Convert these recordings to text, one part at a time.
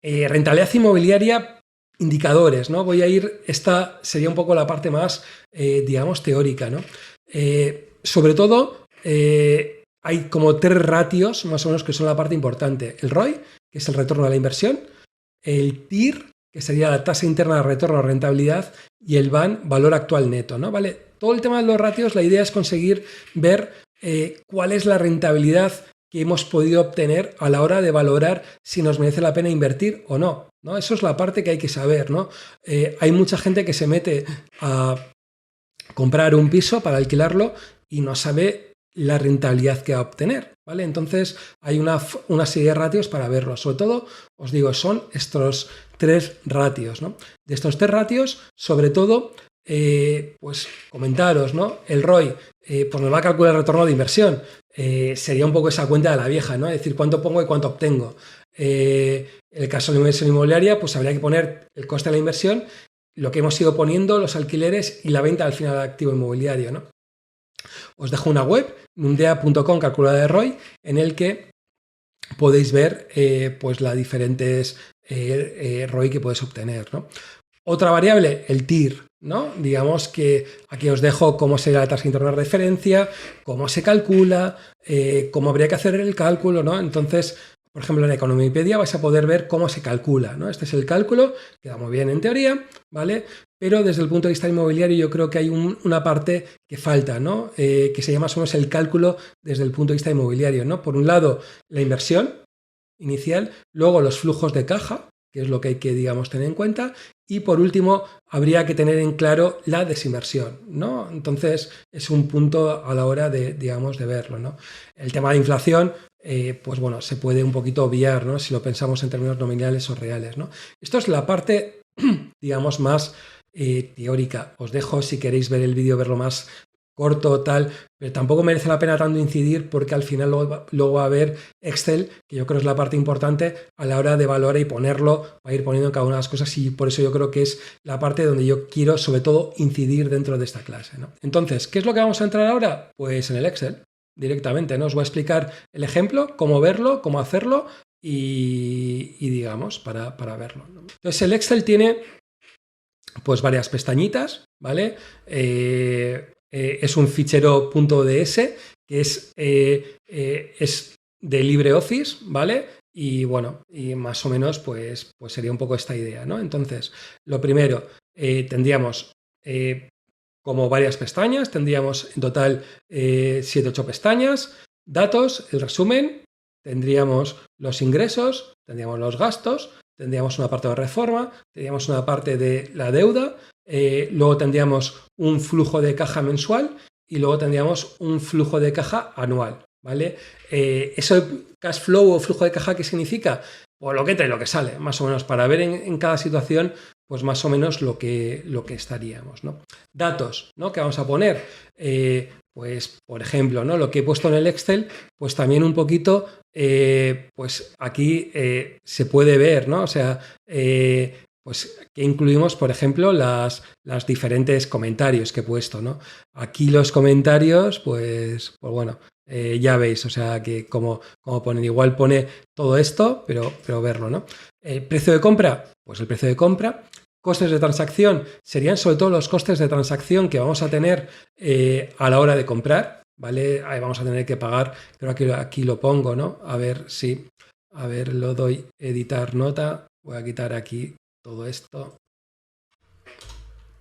Rentabilidad inmobiliaria, indicadores, ¿no? Voy a ir, esta sería un poco la parte más, digamos, teórica, ¿no? Sobre todo, hay como 3 ratios, más o menos, que son la parte importante. El ROI, que es el retorno a la inversión, el TIR, que sería la tasa interna de retorno a rentabilidad, y el VAN, valor actual neto, ¿no? ¿Vale? Todo el tema de los ratios, la idea es conseguir ver cuál es la rentabilidad que hemos podido obtener a la hora de valorar si nos merece la pena invertir o no, ¿no? Eso es la parte que hay que saber, ¿no? Hay mucha gente que se mete a comprar un piso para alquilarlo y no sabe la rentabilidad que va a obtener, ¿vale? Entonces hay una serie de ratios para verlo. Sobre todo, os digo, son estos 3 ratios, ¿no? De estos 3 ratios, sobre todo, pues comentaros, ¿no? El ROI, pues me va a calcular el retorno de inversión. Sería un poco esa cuenta de la vieja, ¿no? Es decir, cuánto pongo y cuánto obtengo. El caso de la inversión inmobiliaria, pues habría que poner el coste de la inversión, lo que hemos ido poniendo, los alquileres y la venta al final del activo inmobiliario, ¿no? Os dejo una web, nundea.com, calculadora de ROI, en el que podéis ver pues las diferentes ROI que puedes obtener, ¿no? Otra variable, el TIR, ¿no? Digamos que aquí os dejo cómo sería la tasa interna de referencia, cómo se calcula, cómo habría que hacer el cálculo, ¿no? Entonces, por ejemplo, en Economipedia vais a poder ver cómo se calcula, ¿no? Este es el cálculo, queda muy bien en teoría, ¿vale? Pero desde el punto de vista inmobiliario yo creo que hay una parte que falta, ¿no? Que se llama más o menos el cálculo desde el punto de vista inmobiliario, ¿no? Por un lado, la inversión inicial, luego los flujos de caja, que es lo que hay que, digamos, tener en cuenta, y por último, habría que tener en claro la desinversión, ¿no? Entonces, es un punto a la hora de, digamos, de verlo, ¿no? El tema de inflación, pues bueno, se puede un poquito obviar, ¿no? Si lo pensamos en términos nominales o reales, ¿no? Esto es la parte, digamos, más teórica. Os dejo, si queréis ver el vídeo, verlo más corto o tal, pero tampoco merece la pena tanto incidir porque al final luego va a haber Excel, que yo creo es la parte importante a la hora de valorar y ponerlo, va a ir poniendo en cada una de las cosas, y por eso yo creo que es la parte donde yo quiero sobre todo incidir dentro de esta clase, ¿no? Entonces, ¿qué es lo que vamos a entrar ahora? Pues en el Excel, directamente, ¿no? Os voy a explicar el ejemplo, cómo verlo, cómo hacerlo y digamos, para verlo, ¿no? Entonces el Excel tiene pues varias pestañitas, ¿vale? Es un fichero .ds que es de LibreOffice, ¿vale? Y bueno, y más o menos pues sería un poco esta idea, ¿no? Entonces, lo primero, tendríamos como varias pestañas, tendríamos en total 7 8 pestañas, datos, el resumen, tendríamos los ingresos, tendríamos los gastos, tendríamos una parte de reforma, tendríamos una parte de la deuda, luego tendríamos un flujo de caja mensual y luego tendríamos un flujo de caja anual, ¿vale? Eso cash flow o flujo de caja, ¿qué significa? Pues lo que entra y lo que sale, más o menos, para ver en cada situación, pues más o menos lo que estaríamos, ¿no? Datos, ¿no? Que vamos a poner, pues por ejemplo, ¿no? Lo que he puesto en el Excel, pues también un poquito, pues aquí se puede ver, ¿no? O sea, pues que incluimos, por ejemplo, las diferentes comentarios que he puesto, ¿no? Aquí los comentarios, pues bueno, ya veis, o sea, que como ponen, igual pone todo esto, pero verlo, ¿no? Precio de compra, pues el precio de compra. Costes de transacción serían sobre todo los costes de transacción que vamos a tener a la hora de comprar, ¿vale? Ahí vamos a tener que pagar, creo que aquí lo pongo, ¿no? A ver si, lo doy, editar nota, voy a quitar aquí todo esto.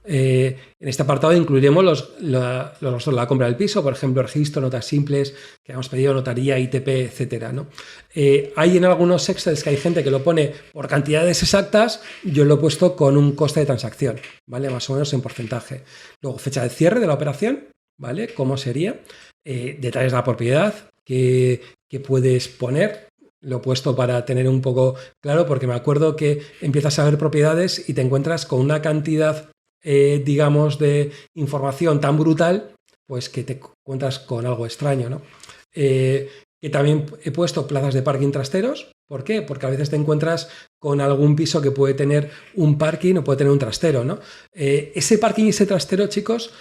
En este apartado incluiremos la compra del piso, por ejemplo, registro, notas simples que hemos pedido, notaría, ITP, etcétera, ¿no? Hay en algunos Excel que hay gente que lo pone por cantidades exactas, yo lo he puesto con un coste de transacción, ¿vale? Más o menos en porcentaje. Luego, fecha de cierre de la operación, ¿vale? ¿Cómo sería? Detalles de la propiedad que puedes poner. Lo he puesto para tener un poco claro, porque me acuerdo que empiezas a ver propiedades y te encuentras con una cantidad digamos, de información tan brutal, pues que te encuentras con algo extraño, ¿no? Que también he puesto plazas de parking trasteros. ¿Por qué? Porque a veces te encuentras con algún piso que puede tener un parking o puede tener un trastero, ¿no? Ese parking y ese trastero, chicos,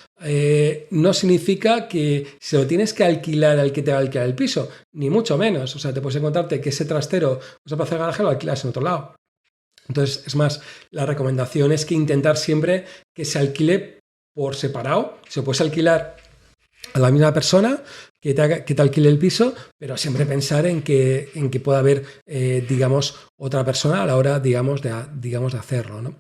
no significa que se lo tienes que alquilar al que te va a alquilar el piso, ni mucho menos. O sea, te puedes encontrarte que ese trastero, esa plaza de garaje, lo alquilas en otro lado. Entonces, es más, la recomendación es que intentar siempre que se alquile por separado. Se puede alquilar a la misma persona que te alquile el piso, pero siempre pensar en que pueda haber, digamos, otra persona a la hora, digamos, de hacerlo, ¿no?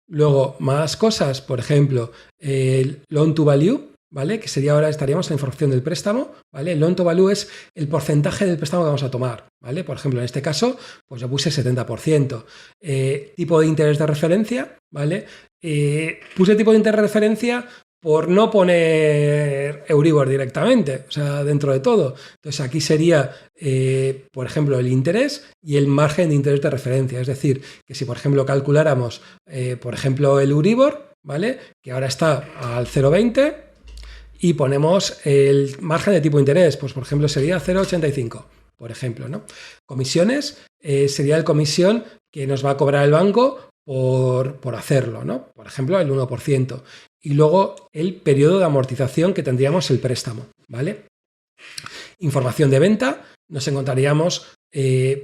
Luego, más cosas, por ejemplo, el loan to value, ¿vale? Que sería ahora, estaríamos en la información del préstamo, ¿vale? El loan to value es el porcentaje del préstamo que vamos a tomar, ¿vale? Por ejemplo, en este caso, pues yo puse 70%. Tipo de interés de referencia, ¿vale? Puse tipo de interés de referencia por no poner Euribor directamente, o sea, dentro de todo. Entonces, aquí sería, por ejemplo, el interés y el margen de interés de referencia. Es decir, que si, por ejemplo, calculáramos, por ejemplo, el Euribor, ¿vale? Que ahora está al 0,20 y ponemos el margen de tipo de interés, pues, por ejemplo, sería 0,85, por ejemplo, ¿no? Comisiones, sería el comisión que nos va a cobrar el banco por hacerlo, ¿no? Por ejemplo, el 1%. Y luego el periodo de amortización que tendríamos el préstamo, ¿vale? Información de venta, nos encontraríamos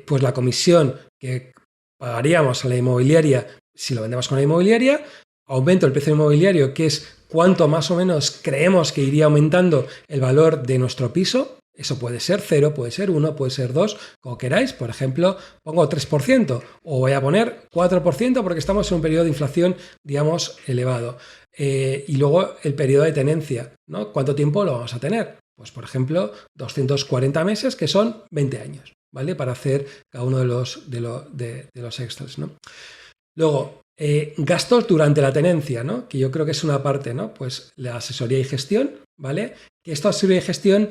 pues la comisión que pagaríamos a la inmobiliaria si lo vendemos con la inmobiliaria, aumento del precio inmobiliario, que es cuánto más o menos creemos que iría aumentando el valor de nuestro piso. Eso puede ser 0, puede ser 1, puede ser 2, como queráis. Por ejemplo, pongo 3% o voy a poner 4% porque estamos en un periodo de inflación, digamos, elevado. Y luego el periodo de tenencia, ¿no? ¿Cuánto tiempo lo vamos a tener? Pues, por ejemplo, 240 meses, que son 20 años, ¿vale? Para hacer cada uno de los extras, ¿no? Luego, gastos durante la tenencia, ¿no? Que yo creo que es una parte, ¿no? Pues la asesoría y gestión, ¿vale? Que esta asesoría y gestión,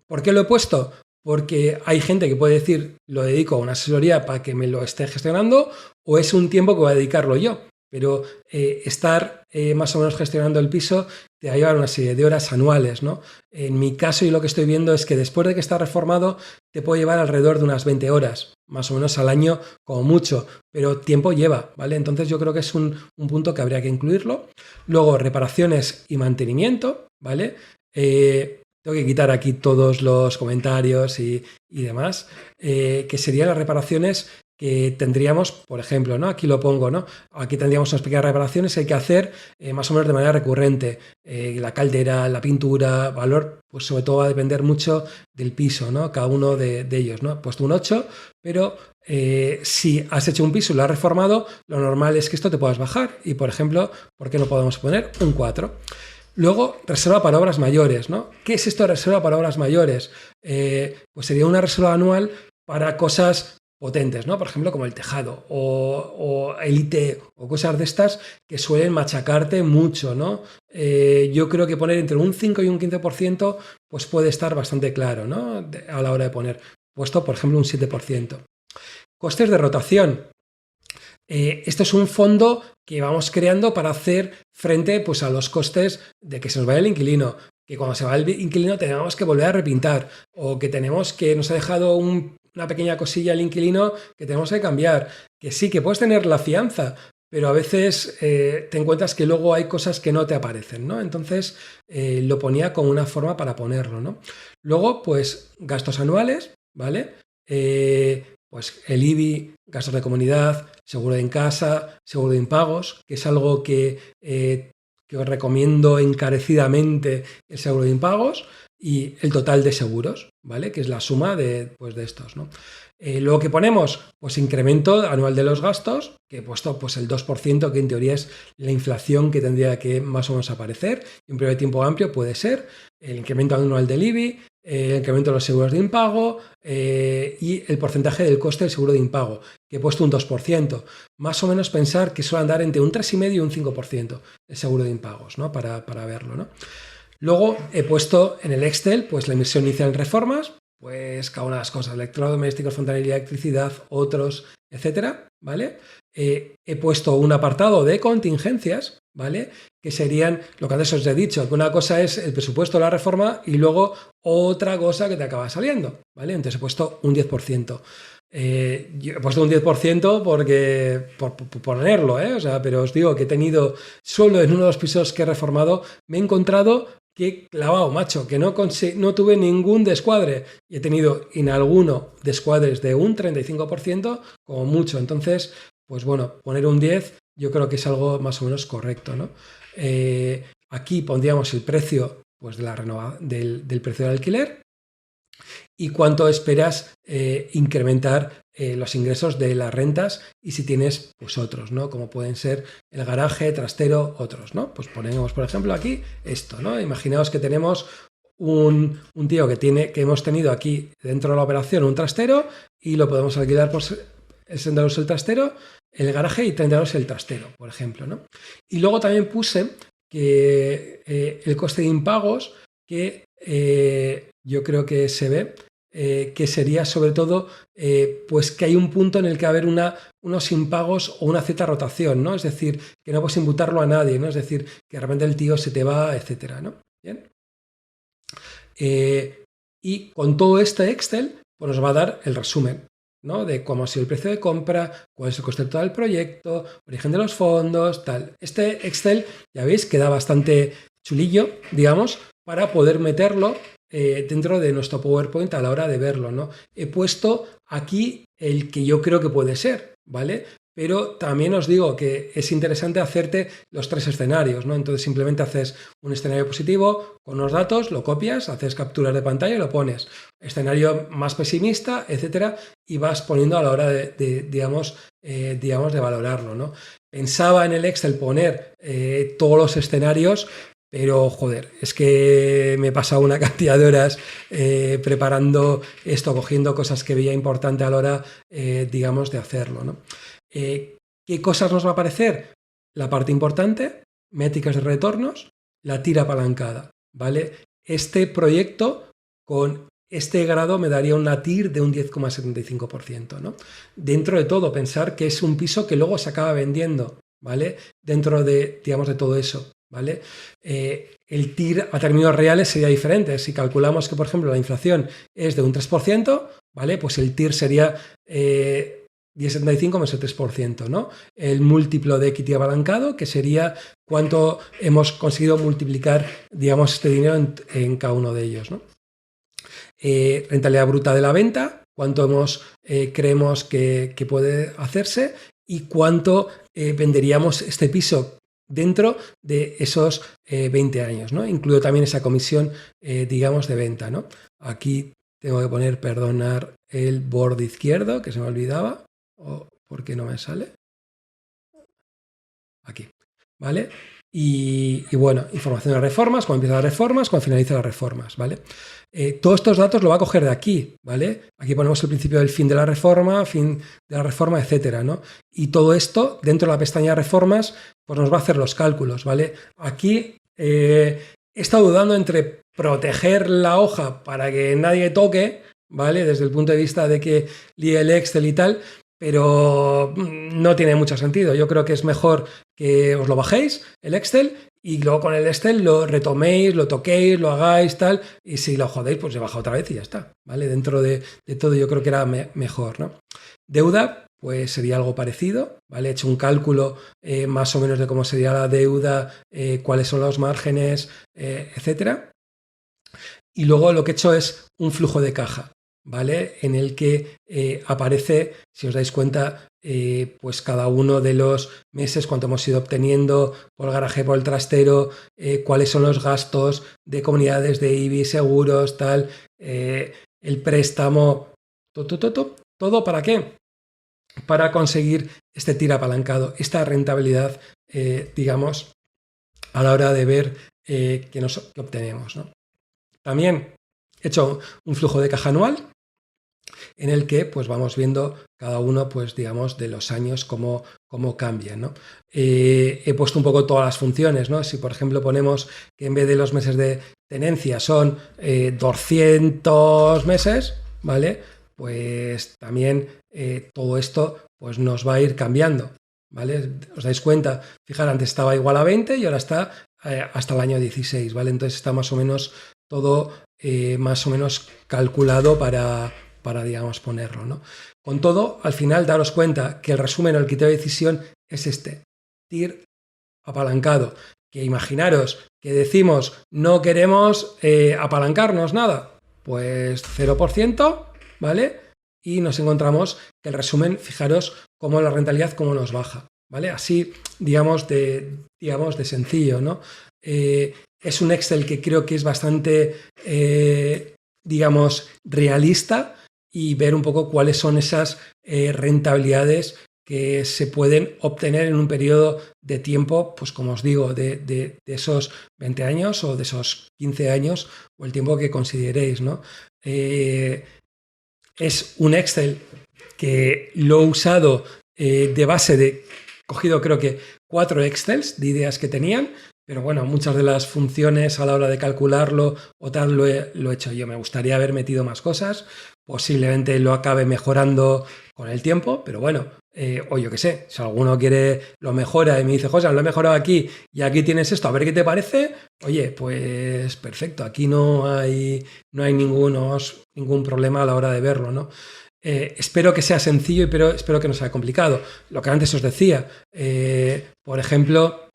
¿por qué lo he puesto? Porque hay gente que puede decir, lo dedico a una asesoría para que me lo esté gestionando, o es un tiempo que voy a dedicarlo yo. Pero estar más o menos gestionando el piso te va a llevar una serie de horas anuales, ¿no? En mi caso, yo lo que estoy viendo es que después de que está reformado te puede llevar alrededor de unas 20 horas, más o menos al año como mucho, pero tiempo lleva, ¿vale? Entonces yo creo que es un punto que habría que incluirlo. Luego, reparaciones y mantenimiento, ¿vale? Tengo que quitar aquí todos los comentarios y demás, que serían las reparaciones que tendríamos, por ejemplo, ¿no? Aquí lo pongo, ¿no? Aquí tendríamos unas pequeñas reparaciones que hay que hacer más o menos de manera recurrente. La caldera, la pintura, valor, pues sobre todo va a depender mucho del piso, ¿no? Cada uno de ellos, ¿no? He puesto un 8, pero si has hecho un piso y lo has reformado, lo normal es que esto te puedas bajar. Y, por ejemplo, ¿por qué no podemos poner un 4? Luego, reserva para obras mayores, ¿no? ¿Qué es esto de reserva para obras mayores? Pues sería una reserva anual para cosas potentes, ¿no? Por ejemplo, como el tejado o el IT o cosas de estas que suelen machacarte mucho, ¿no? Yo creo que poner entre un 5 y un 15% pues puede estar bastante claro, ¿no? A la hora de poner. Puesto, por ejemplo, un 7%. Costes de rotación. Esto es un fondo que vamos creando para hacer frente pues, a los costes de que se nos vaya el inquilino, que cuando se va el inquilino tenemos que volver a repintar o que tenemos que nos ha dejado una pequeña cosilla el inquilino que tenemos que cambiar, que sí, que puedes tener la fianza, pero a veces te encuentras que luego hay cosas que no te aparecen, ¿no? Entonces lo ponía como una forma para ponerlo, ¿no? Luego, pues gastos anuales, ¿vale? Pues el IBI, gastos de comunidad, seguro de en casa, seguro de impagos, que es algo que os recomiendo encarecidamente, el seguro de impagos y el total de seguros, ¿vale? Que es la suma de estos, ¿no? Luego que ponemos, pues incremento anual de los gastos, que he puesto pues el 2%, que en teoría es la inflación que tendría que más o menos aparecer. En un periodo de tiempo amplio puede ser el incremento anual del IBI, el incremento de los seguros de impago y el porcentaje del coste del seguro de impago, que he puesto un 2%. Más o menos pensar que suele andar entre un 3,5% y un 5% el seguro de impagos, ¿no? Para verlo, ¿no? Luego he puesto en el Excel pues la inversión inicial en reformas, pues cada una de las cosas, electrodomésticos, fontanería, electricidad, otros, etcétera, ¿vale? He puesto un apartado de contingencias, ¿vale? Que serían, lo que antes os he dicho, que una cosa es el presupuesto de la reforma y luego otra cosa que te acaba saliendo, ¿vale? Entonces he puesto un 10%. Yo he puesto un 10% porque, por ponerlo, o sea, pero os digo que he tenido, solo en uno de los pisos que he reformado, me he encontrado qué clavado, macho, que no tuve ningún descuadre y he tenido en alguno descuadres de un 35% como mucho. Entonces, pues bueno, poner un 10 yo creo que es algo más o menos correcto, ¿no? Aquí pondríamos el precio pues, del precio del alquiler y cuánto esperas incrementar los ingresos de las rentas y si tienes pues otros, ¿no? Como pueden ser el garaje, trastero, otros, ¿no? Pues ponemos, por ejemplo, aquí esto, ¿no? Imaginaos que tenemos un tío que hemos tenido aquí dentro de la operación un trastero y lo podemos alquilar por 60 euros el trastero, el garaje y 30 euros el trastero, por ejemplo, ¿no? Y luego también puse que el coste de impagos que yo creo que se ve que sería sobre todo pues que hay un punto en el que va a haber unos impagos o una cierta rotación, ¿no? Es decir, que no puedes imputarlo a nadie, ¿no? Es decir, que de repente el tío se te va, etcétera, ¿no? Bien. Y con todo este Excel pues nos va a dar el resumen, ¿no? De cómo ha sido el precio de compra, cuál es el coste total del proyecto, origen de los fondos, tal. Este Excel, ya veis, queda bastante chulillo, digamos, para poder meterlo dentro de nuestro PowerPoint a la hora de verlo, ¿no? He puesto aquí el que yo creo que puede ser, ¿vale? Pero también os digo que es interesante hacerte los 3 escenarios, ¿no? Entonces simplemente haces un escenario positivo con los datos, lo copias, haces capturas de pantalla y lo pones. Escenario más pesimista, etcétera, y vas poniendo a la hora digamos, de valorarlo, ¿no? Pensaba en el Excel poner todos los escenarios, pero, joder, es que me he pasado una cantidad de horas preparando esto, cogiendo cosas que veía importante a la hora, digamos, de hacerlo, ¿no? ¿Qué cosas nos va a aparecer? La parte importante, métricas de retornos, la tira apalancada, ¿vale? Este proyecto con este grado me daría una TIR de un 10,75%, ¿no? Dentro de todo, pensar que es un piso que luego se acaba vendiendo, ¿vale? Dentro de, digamos, de todo eso, ¿vale? El TIR a términos reales sería diferente. Si calculamos que, por ejemplo, la inflación es de un 3%, ¿vale? Pues el TIR sería 10,75 menos el 3%, ¿no? El múltiplo de equity apalancado, que sería cuánto hemos conseguido multiplicar, digamos, este dinero en cada uno de ellos, ¿no? Rentabilidad bruta de la venta, cuánto creemos que puede hacerse y cuánto venderíamos este piso dentro de esos 20 años, ¿no? Incluyo también esa comisión, digamos, de venta, ¿no? Aquí tengo que poner, perdonar, el borde izquierdo, que se me olvidaba. ¿Por qué no me sale? Aquí, ¿vale? Y bueno, información de reformas, cuando empieza las reformas, cuando finaliza las reformas, ¿vale? Todos estos datos lo va a coger de aquí, ¿vale? Aquí ponemos el principio del fin de la reforma, etcétera, ¿no? Y todo esto, dentro de la pestaña reformas, pues nos va a hacer los cálculos, ¿vale? Aquí he estado dudando entre proteger la hoja para que nadie toque, ¿vale? Desde el punto de vista de que líe el Excel y tal, pero no tiene mucho sentido. Yo creo que es mejor que os lo bajéis, el Excel, y luego con el Excel lo retoméis, lo toquéis, lo hagáis, tal, y si lo jodéis, pues se baja otra vez y ya está, ¿vale? Dentro de todo yo creo que era mejor, ¿no? Deuda, pues sería algo parecido, ¿vale? He hecho un cálculo más o menos de cómo sería la deuda, cuáles son los márgenes, etcétera. Y luego lo que he hecho es un flujo de caja, ¿vale? En el que aparece, si os dais cuenta, pues cada uno de los meses, cuánto hemos ido obteniendo por el garaje, por el trastero, cuáles son los gastos de comunidades de IBI, seguros, tal, el préstamo, todo ¿para qué? Para conseguir este TIR apalancado, esta rentabilidad, digamos, a la hora de ver qué obtenemos, ¿no? También he hecho un flujo de caja anual en el que pues vamos viendo cada uno, pues digamos, de los años cómo cambian, ¿no? He puesto un poco todas las funciones, ¿no? Si por ejemplo ponemos que en vez de los meses de tenencia son 200 meses, ¿vale? Pues también todo esto pues nos va a ir cambiando, ¿vale? ¿Os dais cuenta? Fijar, antes estaba igual a 20 y ahora está hasta el año 16, ¿vale? Entonces está más o menos todo más o menos calculado para digamos, ponerlo, ¿no? Con todo, al final, daros cuenta que el resumen o el criterio de decisión es este, TIR apalancado, que imaginaros que decimos no queremos apalancarnos nada, pues 0%, ¿vale? Y nos encontramos que el resumen, fijaros cómo la rentabilidad cómo nos baja, ¿vale? Así, digamos de sencillo, ¿no? Es un Excel que creo que es bastante, realista, y ver un poco cuáles son esas rentabilidades que se pueden obtener en un periodo de tiempo, pues como os digo, de esos 20 años o de esos 15 años o el tiempo que consideréis, ¿no? Es un Excel que lo he usado de base de, cogido creo que 4 Excels de ideas que tenían, pero bueno, muchas de las funciones a la hora de calcularlo o tal lo he hecho yo. Me gustaría haber metido más cosas, posiblemente lo acabe mejorando con el tiempo, pero bueno, o yo qué sé, si alguno quiere lo mejora y me dice, José, lo he mejorado aquí y aquí tienes esto, a ver qué te parece, oye, pues perfecto, aquí no hay ningún problema a la hora de verlo, ¿no? Espero que sea sencillo, pero espero que no sea complicado. Lo que antes os decía, por ejemplo,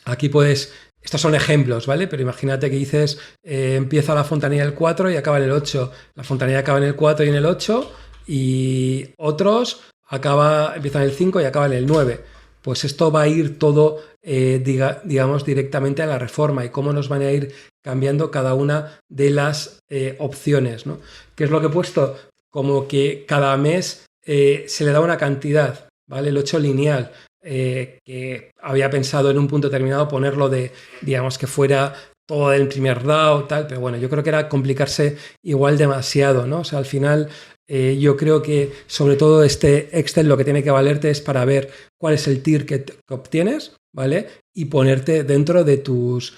aquí pues, estos son ejemplos, ¿vale? Pero imagínate que dices, empieza la fontanilla del 4 y acaba en el 8. La fontanilla acaba en el 4 y en el 8, y otros empiezan en el 5 y acaban en el 9. Pues esto va a ir todo, digamos, directamente a la reforma y cómo nos van a ir cambiando cada una de las opciones, ¿no? ¿Qué es lo que he puesto? Como que cada mes se le da una cantidad, ¿vale? Lo he hecho lineal. Que había pensado en un punto determinado ponerlo de, digamos, que fuera todo el primer DAO, tal, pero bueno, yo creo que era complicarse igual demasiado, ¿no? O sea, al final yo creo que sobre todo este Excel lo que tiene que valerte es para ver cuál es el tier que obtienes, ¿vale? Y ponerte dentro de tus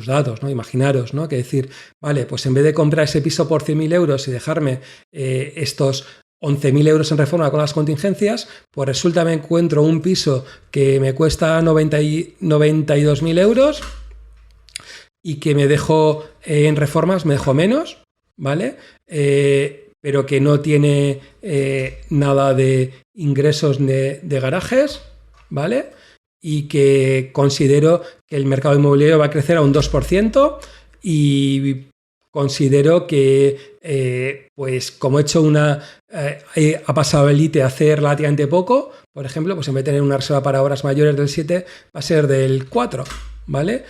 datos, ¿no? Imaginaros, ¿no? Que decir, vale, pues en vez de comprar ese piso por 100.000 euros y dejarme estos 11.000 euros en reforma con las contingencias, pues resulta me encuentro un piso que me cuesta 92.000 euros y que me dejo en reformas, me dejo menos, ¿vale? Pero que no tiene nada de ingresos de garajes, ¿vale? Y que considero que el mercado inmobiliario va a crecer a un 2%, y considero que, pues como he hecho ha pasado el ITE a hacer relativamente poco, por ejemplo, pues en vez de tener una reserva para obras mayores del 7, va a ser del 4, ¿vale?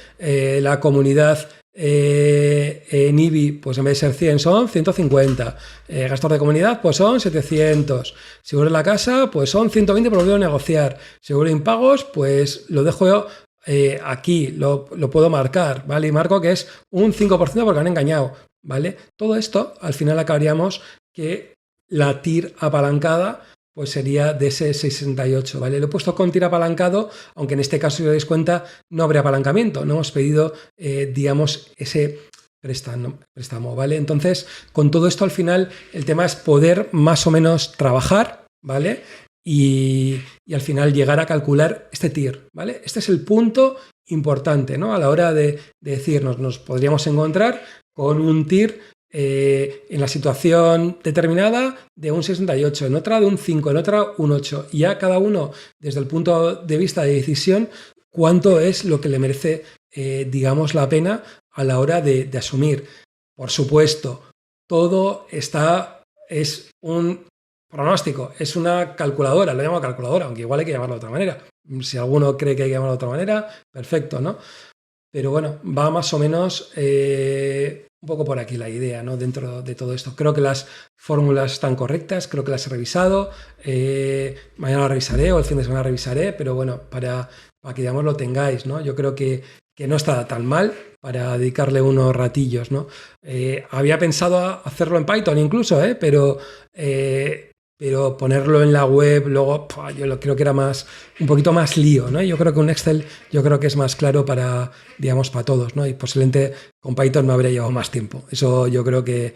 La comunidad en IBI, pues en vez de ser 100 son 150. Gastos de comunidad, pues son 700. Seguro de la casa, pues son 120, pero lo voy a negociar. Seguro de impagos, pues lo dejo yo. Aquí lo puedo marcar, ¿vale? Y marco que es un 5% porque han engañado, ¿vale? Todo esto, al final acabaríamos que la TIR apalancada pues sería de ese 68, ¿vale? Lo he puesto con TIR apalancado, aunque en este caso, si os dais cuenta, no habría apalancamiento, no hemos pedido, digamos, ese préstamo, ¿vale? Entonces, con todo esto, al final, el tema es poder más o menos trabajar, ¿vale? Y al final llegar a calcular este TIR, ¿vale? Este es el punto importante, ¿no? A la hora de decirnos, nos podríamos encontrar con un TIR en la situación determinada de un 68, en otra de un 5, en otra un 8, y a cada uno, desde el punto de vista de decisión, cuánto es lo que le merece, digamos, la pena a la hora de asumir. Por supuesto, todo es un pronóstico, es una calculadora, lo llamo calculadora, aunque igual hay que llamarlo de otra manera. Si alguno cree que hay que llamarlo de otra manera, perfecto, ¿no? Pero bueno, va más o menos un poco por aquí la idea, ¿no? Dentro de todo esto. Creo que las fórmulas están correctas, creo que las he revisado. Mañana las revisaré o el fin de semana revisaré, pero bueno, para que, digamos, lo tengáis, ¿no? Yo creo que no está tan mal para dedicarle unos ratillos, ¿no? Había pensado hacerlo en Python incluso, pero ponerlo en la web, luego yo creo que era un poquito más lío, ¿no? Yo creo que un Excel, yo creo que es más claro para, digamos, para todos, ¿no? Y posiblemente con Python me habría llevado más tiempo. Eso yo creo que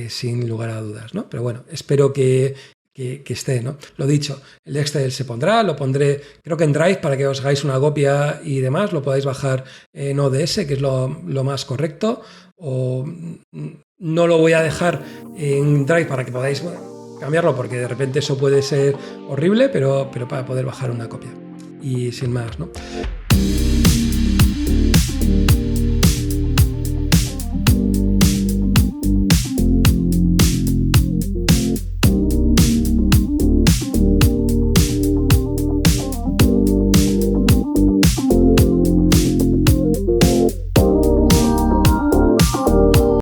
sin lugar a dudas, ¿no? Pero bueno, espero que esté, ¿no? Lo dicho, el Excel se pondrá, lo pondré, creo que en Drive, para que os hagáis una copia y demás, lo podáis bajar en ODS, que es lo más correcto, o no lo voy a dejar en Drive para que podáis cambiarlo, porque de repente eso puede ser horrible, pero para poder bajar una copia. Y sin más, ¿no?